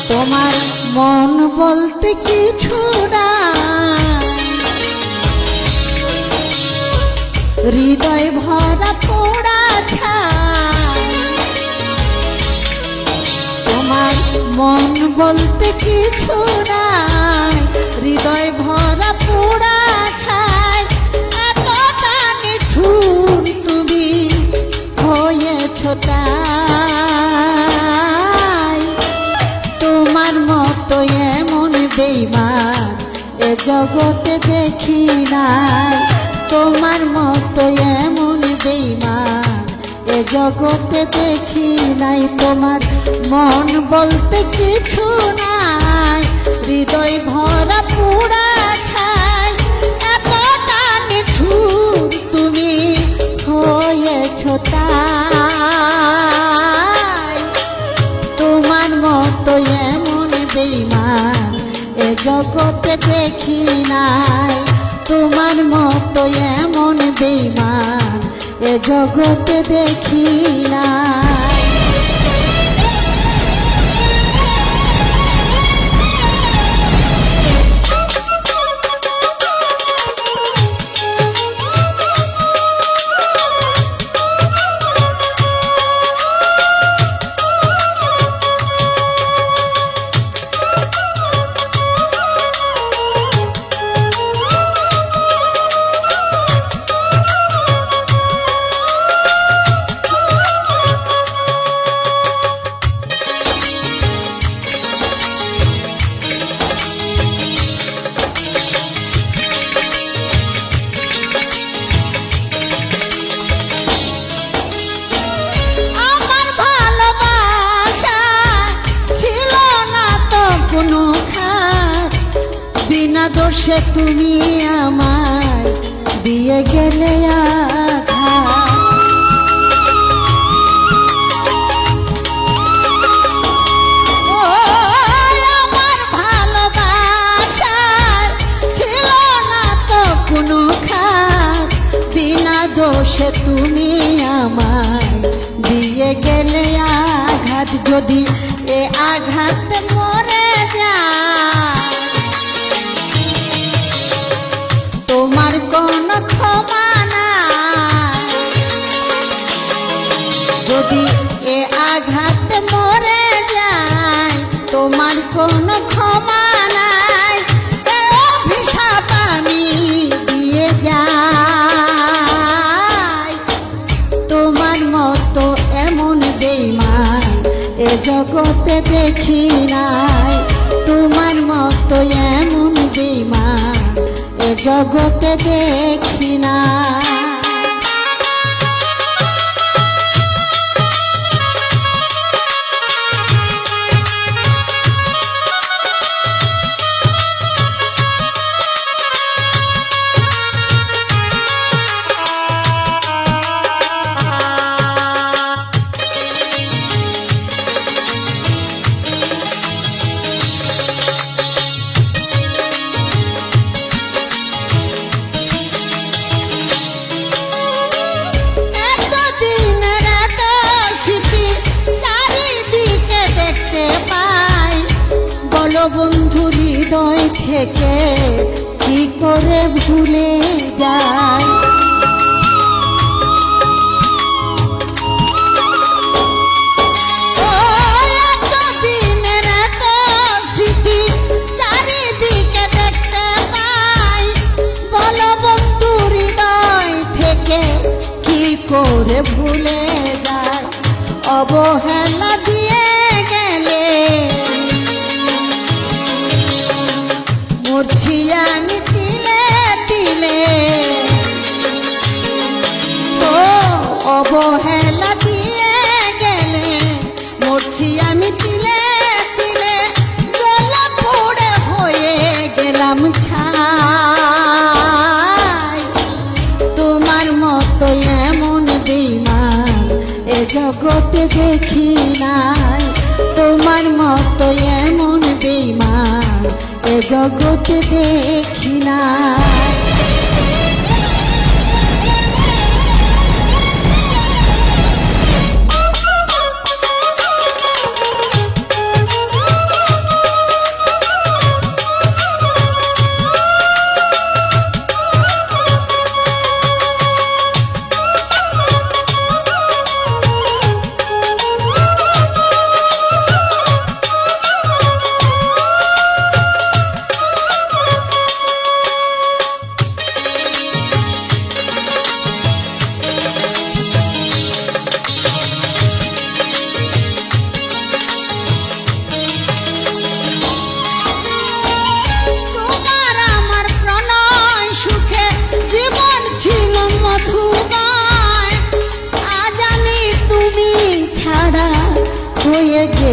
তোমার মন বলতে কিছু না, হৃদয় ভরা পোড়া ছাই। তোমার মন বলতে কিছু নাই, হৃদয় ভরা পোড়া ছাই। এতটা নিঠুর তুমি হয়েছ তাই, তোমার মতো এমন বেঈমান এ জগতে দেখি নাই। তোমার মতো এমন বেঈমান এ জগতে দেখি নাই। তোমার মন বলতে কিছু নাই, হৃদয় ভরা পোড়া ছাই। এতটা নিঠুর তুমি হয়েছ তাই, তোমার মতো এমন বেঈমান এ জগতে দেখি নাই। তোমার মতো এমন বেঈমান এ জগতে দেখি নাই। বিনা দোষে তুমি আমায় দিয়ে গেলে আঘাত। আমার ভালোবাসার ছিল না তো কোনো খাত, বিনা দোষে তুমি আমায় দিয়ে গেলে আঘাত। যদি এ আঘাত মরে যায়, তোমার কোন ক্ষমা নাই। যদি এ আঘাত মরে যায়, তোমার কোন ক্ষমা নাই। এ অভিশাপ আমি দিয়ে যাই, তোমার মতো এমন বেঈমান এ জগতে দেখি নাই। তোমার মতো এমন বেঈমান এ জগতে দেখি না। বন্ধু হৃদয় থেকে কি করে ভুলে যায়। এতদিনের এত স্মৃতি চারিদিকে দেখতে পাই, বলো বন্ধু হৃদয় থেকে কি করে ভুলে যায়। অবহেলা দিয়ে গেলে মরছি আমি তিলে তিলে। ও অবহেলা দিয়ে গেলে মরছি আমি তিলে তিলে। গলা পড়ে হয়ে গেলাম ছাই, তোমার মতো এমন বেঈমান এ জগতে দেখি নাই। তোমার মতো এমন বেঈমান এ জগতে দেখি নাই।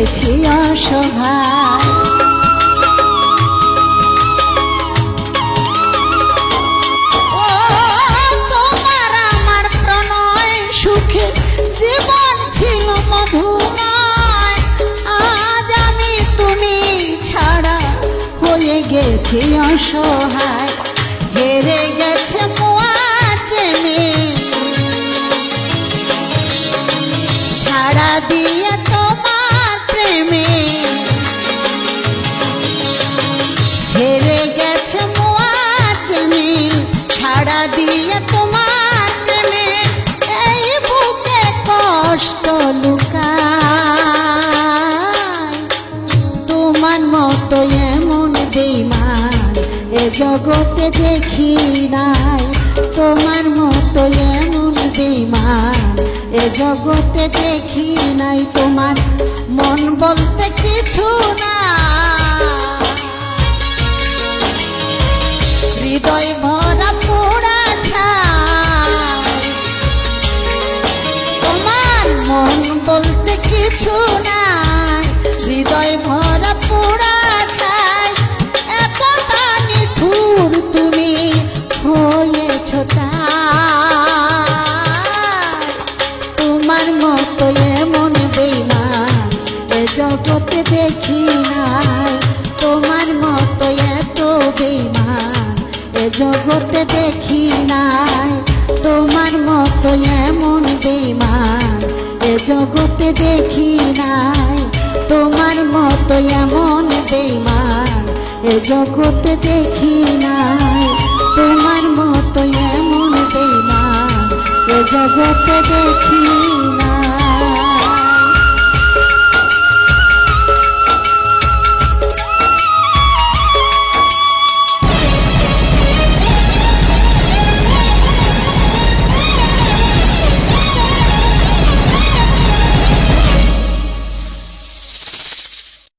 গেছি অসহায়। ও তোমার আমার প্রণয় সুখে জীবন ছিল মধুময়, আজ আমি তুমি ছাড়া হয়ে গেছি অসহায়। হেরে গেছে মোয়া চেনে ছাড়া দিয়ে তোমার প্রেমে, হেরে গেছে মোয়া চেনে ছাড়া দিয়ে তোমার প্রেমে। এই বুকে কষ্ট লুকায়, তোমার মতো এমন বেঈমান এ জগতে দেখি নাই। তোমার মতো এমন বেঈমান এ জগতে দেখি নাই। তোমার মন বলতে কিছু না, হৃদয় ভরা পোড়া ছাই। তোমার মন বলতে কিছু না, হৃদয় ভরা পোড়া ছাই। এতটা নিঠুর তুমি হয়েছ তাই, তোমার মতো এমন বেঈমান এ জগতে দেখি নাই। তোমার মতো এত বেঈমান এ জগতে দেখি নাই। তোমার মতো এমন বেঈমান এ জগতে দেখি নাই। তোমার মতো এমন বেঈমান এ জগতে দেখি নাই। তোমার মতো এমন বেঈমান এ জগতে দেখি